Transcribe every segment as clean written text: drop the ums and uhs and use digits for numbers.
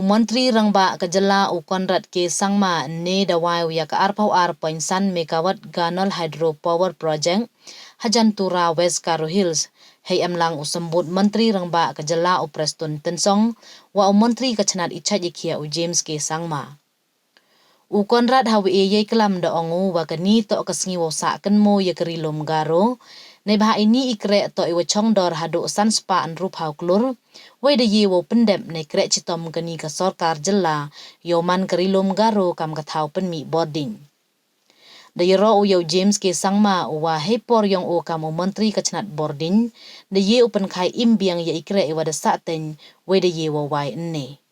Menteri Rangba Kajala u Konrad ke Sangma ne dawai ya ka arpau arpoinsan megawatt Ganol Hydro Power Project Hajan Tura West Karo Hills hay amlang usambut Menteri Rangba Kajala u Preston Tensong wa Menteri Kachanat Icha Jikia u James ke Sangma. U Konrad hawi ye kelam da ongu wa kani to kasngi wo sa kan mo ye kerilom garo nei bah ini ikre to iwa chongdor hadu sanspa an rup hau Klur wai de ye wo pendep nei kre chitom kani ka sorkar jela yoman kerilom garo kam kathau penmi boarding. Da yero u yo James ke Sangma wa hepor yong o kamu Menteri Kachanat boarding de ye upen khai imbiang ye ikre iwa da saten wai de ye wo wai enne.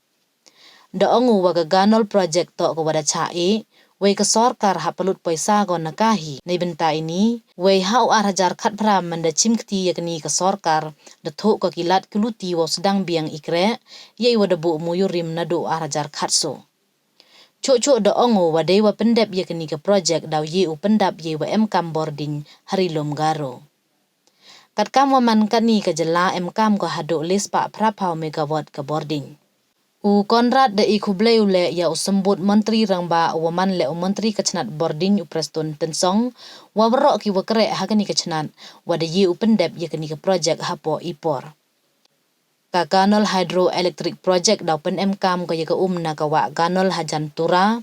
Da ongu wa Ganol project to ko wada chae wei ka sorkar hapalut paisa go nakahi nei benta ini wei hau arhajar khat pram manda chimkti yakni ka sorkar da tho ko kilat kuluti wo sedang biang ikre ye wada bu muyurim nadu arhajar khatso chocho da ongu wa dewa pendap yakni ka project daw ye u pendap ye wa mkam boarding harilom garo kat kam wa man kani ka jela mkam ko hadu lespa prapau megawatt ka boarding. U Konrad da ikubleu le ya usambut Menteri Rangba waman le u Menteri Kachanat boarding u Preston Tensong wa warok ki wakre hakani Kachanat wa da ye u pendep yakani ka project hapo ipor. Ka Ganol Hydro Electric Project daw pen mkam ko yaka na kawa Ganol Hajan Tura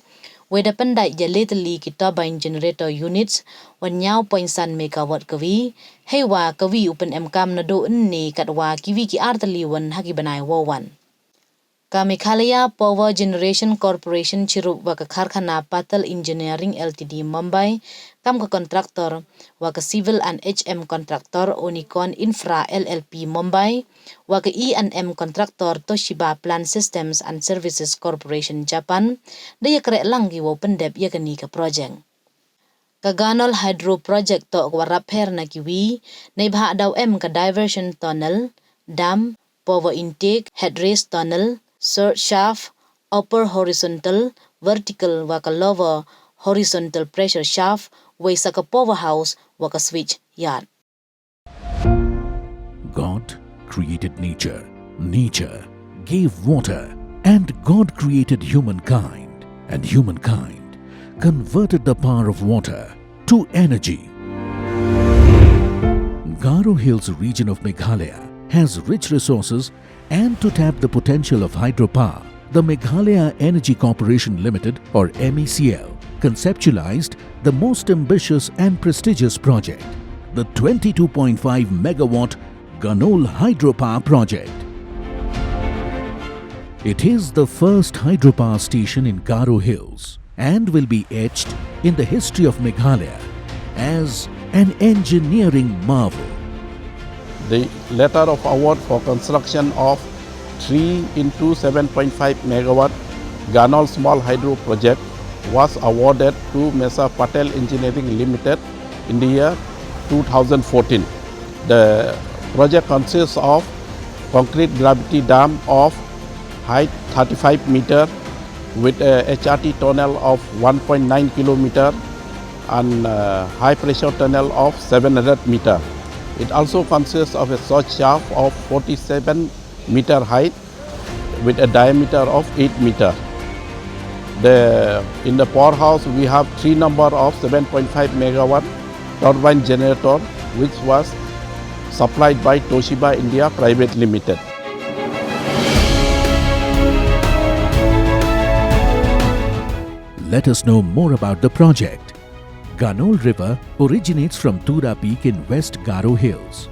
we da pendai ya lately ki turbine generator units 1.0 megawatt kawi hewa kawi upen mkam na do ni katwa kiwi ki artali wan haki banai wawan. Ka Meghalaya Power Generation Corporation Chirup wa ka Kharkhana Patal Engineering Ltd Mumbai kam ka kontraktor wa ka Civil and HM kontraktor Unicon Infra LLP Mumbai wa ka E&M kontraktor Toshiba Plant Systems and Services Corporation Japan da yakre langgi wo pendep yakani ka project. Ka Ganol Hydro Project to wa rapher na kiwi nei bha daw ka diversion tunnel, dam, power intake, headrace tunnel, surge shaft, upper horizontal, vertical waka lower horizontal pressure shaft, way saka powerhouse waka switch yard. God created nature, nature gave water, and God created humankind, and humankind converted the power of water to energy. Garo Hills region of Meghalaya has rich resources, and to tap the potential of hydropower, the Meghalaya Energy Corporation Limited or MECL conceptualized the most ambitious and prestigious project, the 22.5 megawatt Ganol hydropower project. It is the first hydropower station in Garo Hills and will be etched in the history of Meghalaya as an engineering marvel. The letter of award for construction of 3 into 7.5 megawatt Ganol small hydro project was awarded to Mesa Patel Engineering Limited in the year 2014. The project consists of concrete gravity dam of height 35 meter with a HRT tunnel of 1.9 kilometer and high pressure tunnel of 700 meter. It also consists of a surge shaft of 47 meter height with a diameter of 8 meter. In the powerhouse we have 3 number of 7.5 megawatt turbine generator which was supplied by Toshiba India Private Limited. Let us know more about the project. Ganol River originates from Tura Peak in West Garo Hills.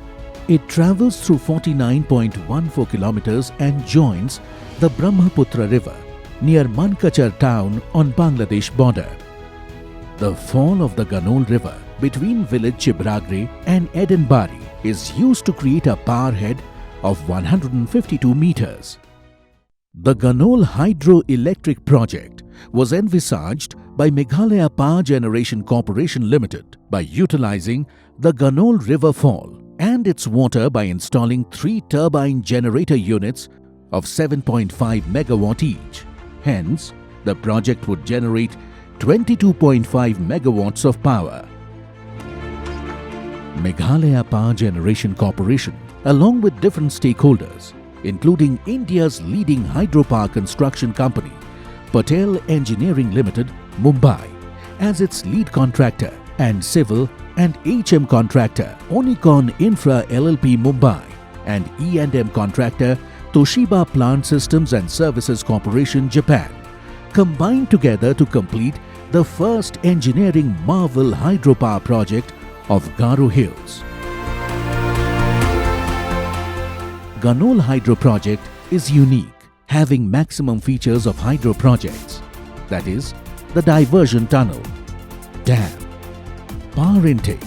It travels through 49.14 kilometers and joins the Brahmaputra River near Mankachar town on Bangladesh border. The fall of the Ganol River between village Chibragre and Edenbari is used to create a power head of 152 meters. The Ganol Hydroelectric Project was envisaged by Meghalaya Power Generation Corporation Limited by utilizing the Ganol River Fall and its water by installing 3 turbine generator units of 7.5 megawatt each. Hence, the project would generate 22.5 megawatts of power. Meghalaya Power Generation Corporation, along with different stakeholders, including India's leading hydropower construction company, Patel Engineering Limited, Mumbai, as its lead contractor, and civil and HM contractor Onicon Infra LLP Mumbai, and E&M contractor Toshiba Plant Systems and Services Corporation Japan, combined together to complete the first engineering marvel hydropower project of Garo Hills. Ganol Hydro Project is unique, having maximum features of hydro projects, that is, the diversion tunnel, dam, power intake,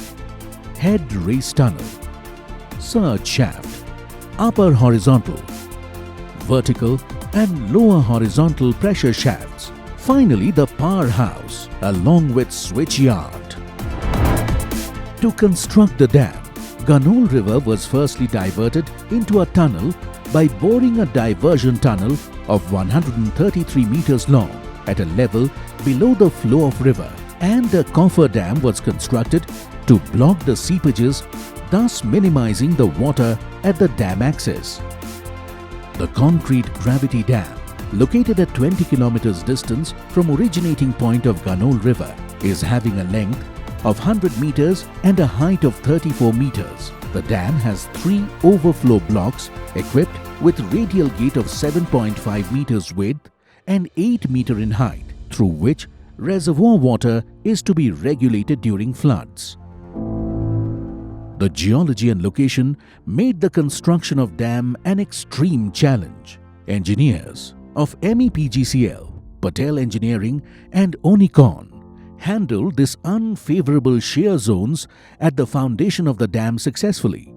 head raise tunnel, surge shaft, upper horizontal, vertical and lower horizontal pressure shafts. Finally, the powerhouse along with switch yard. To construct the dam, Ganol River was firstly diverted into a tunnel by boring a diversion tunnel of 133 meters long at a level below the flow of river, and a coffer dam was constructed to block the seepages, thus minimizing the water at the dam axis. The concrete gravity dam, located at 20 kilometers distance from originating point of Ganol River, is having a length of 100 meters and a height of 34 meters. The dam has 3 overflow blocks equipped with radial gate of 7.5 meters width and 8 meter in height, through which reservoir water is to be regulated during floods. The geology and location made the construction of dam an extreme challenge. Engineers of MEPGCL, Patel Engineering and Onicon handled this unfavorable shear zones at the foundation of the dam successfully.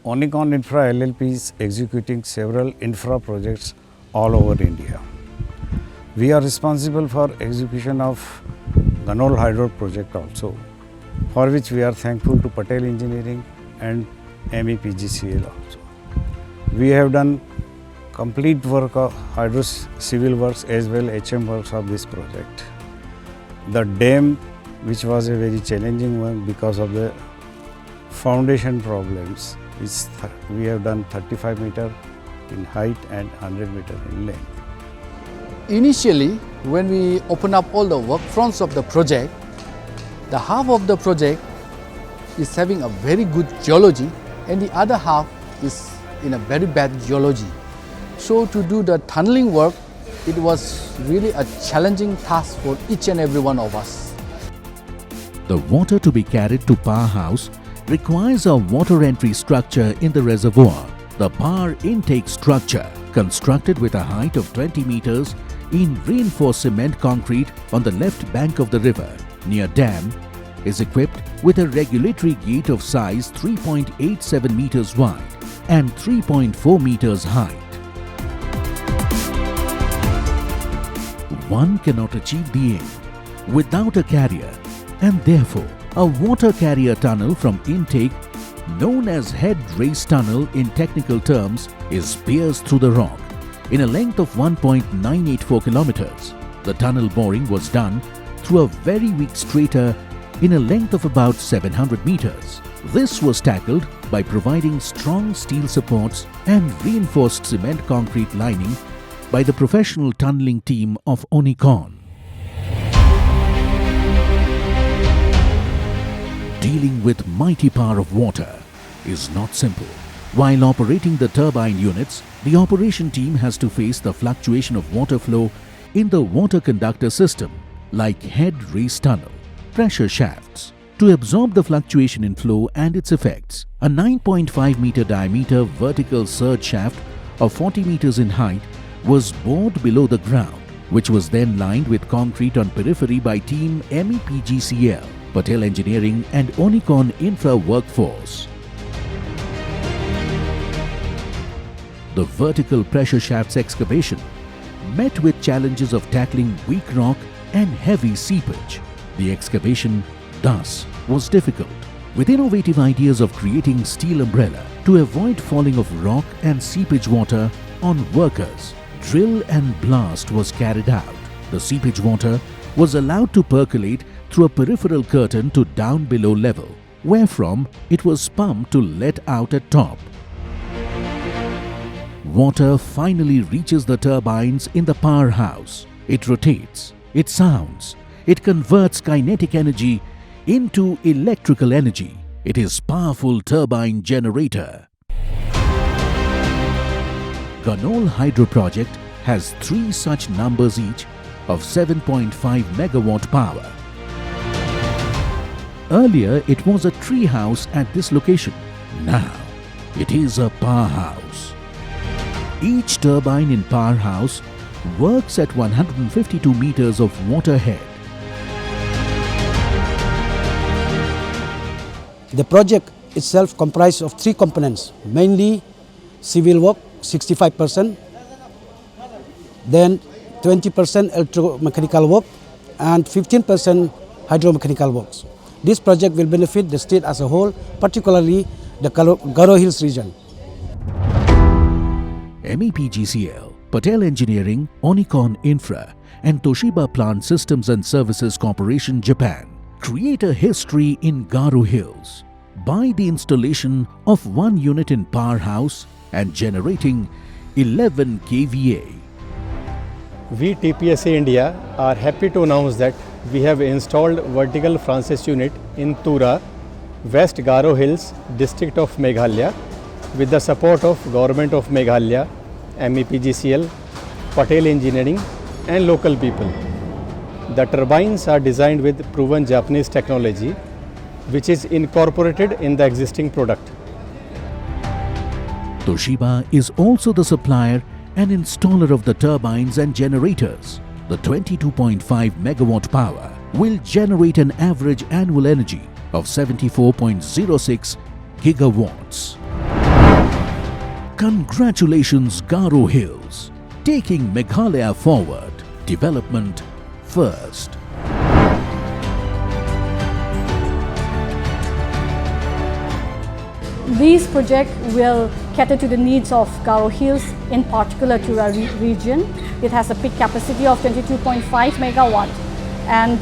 Onicon Infra LLP is executing several infra projects all over India. We are responsible for execution of Ganol Hydro project also, for which we are thankful to Patel Engineering and MEPGCL also. We have done complete work of hydro civil works as well HM works of this project. The dam, which was a very challenging one because of the foundation problems, we have done 35 meter in height and 100 meter in length. Initially, when we open up all the work fronts of the project, the half of the project is having a very good geology and the other half is in a very bad geology. So to do the tunneling work, it was really a challenging task for each and every one of us. The water to be carried to powerhouse requires a water entry structure in the reservoir. The power intake structure, constructed with a height of 20 meters in reinforced cement concrete on the left bank of the river near dam, is equipped with a regulatory gate of size 3.87 meters wide and 3.4 meters high. One cannot achieve the aim without a carrier, and therefore a water carrier tunnel from intake, known as head raise tunnel in technical terms, is pierced through the rock in a length of 1.984 kilometers. The tunnel boring was done through a very weak strata in a length of about 700 meters. This was tackled by providing strong steel supports and reinforced cement concrete lining by the professional tunneling team of Onicon. Dealing with mighty power of water is not simple. While operating the turbine units, the operation team has to face the fluctuation of water flow in the water conductor system, like head raise tunnel, pressure shafts. To absorb the fluctuation in flow and its effects, a 9.5 meter diameter vertical surge shaft of 40 meters in height was bored below the ground, which was then lined with concrete on periphery by team MEPGCL, Patel Engineering and Onicon Infra workforce. The vertical pressure shafts excavation met with challenges of tackling weak rock and heavy seepage. The excavation, thus, was difficult. With innovative ideas of creating steel umbrella to avoid falling of rock and seepage water on workers, drill and blast was carried out. The seepage water was allowed to percolate through a peripheral curtain to down below level, wherefrom it was pumped to let out at top. Water finally reaches the turbines in the powerhouse. It rotates, it sounds, it converts kinetic energy into electrical energy. It is powerful turbine generator. Ganol Hydro Project has 3 such numbers each of 7.5 megawatt power. Earlier it was a tree house at this location. Now it is a powerhouse. Each turbine in powerhouse works at 152 meters of water head. The project itself comprises of 3 components, mainly civil work 65%, then 20% electromechanical work and 15% hydromechanical works. This project will benefit the state as a whole, particularly the Garo Hills region. MEPGCL, Patel Engineering, Onicon Infra and Toshiba Plant Systems and Services Corporation, Japan create a history in Garo Hills by the installation of 1 unit in powerhouse and generating 11 kVA. We TPSA India are happy to announce that we have installed vertical Francis unit in Tura, West Garo Hills, district of Meghalaya, with the support of Government of Meghalaya, MEPGCL, Patel Engineering and local people. The turbines are designed with proven Japanese technology, which is incorporated in the existing product. Toshiba is also the supplier and installer of the turbines and generators. The 22.5 megawatt power will generate an average annual energy of 74.06 gigawatts. Congratulations Garo Hills, taking Meghalaya forward, development first. This project will cater to the needs of Garo Hills, in particular to our region. It has a peak capacity of 22.5 megawatt, and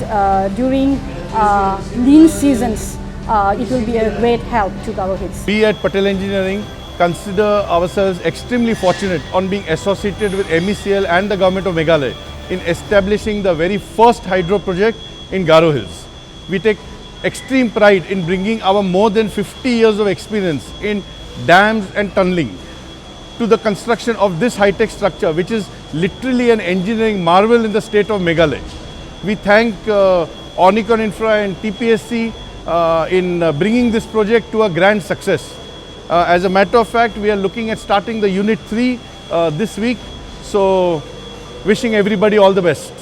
during lean seasons, it will be a great help to Garo Hills. We at Patel Engineering consider ourselves extremely fortunate on being associated with MECL and the Government of Meghalaya in establishing the very first hydro project in Garo Hills. We take extreme pride in bringing our more than 50 years of experience in dams and tunneling to the construction of this high-tech structure, which is literally an engineering marvel in the state of Meghalaya. We thank Onicon Infra and TPSC in bringing this project to a grand success. As a matter of fact, we are looking at starting the Unit 3 this week. So, wishing everybody all the best.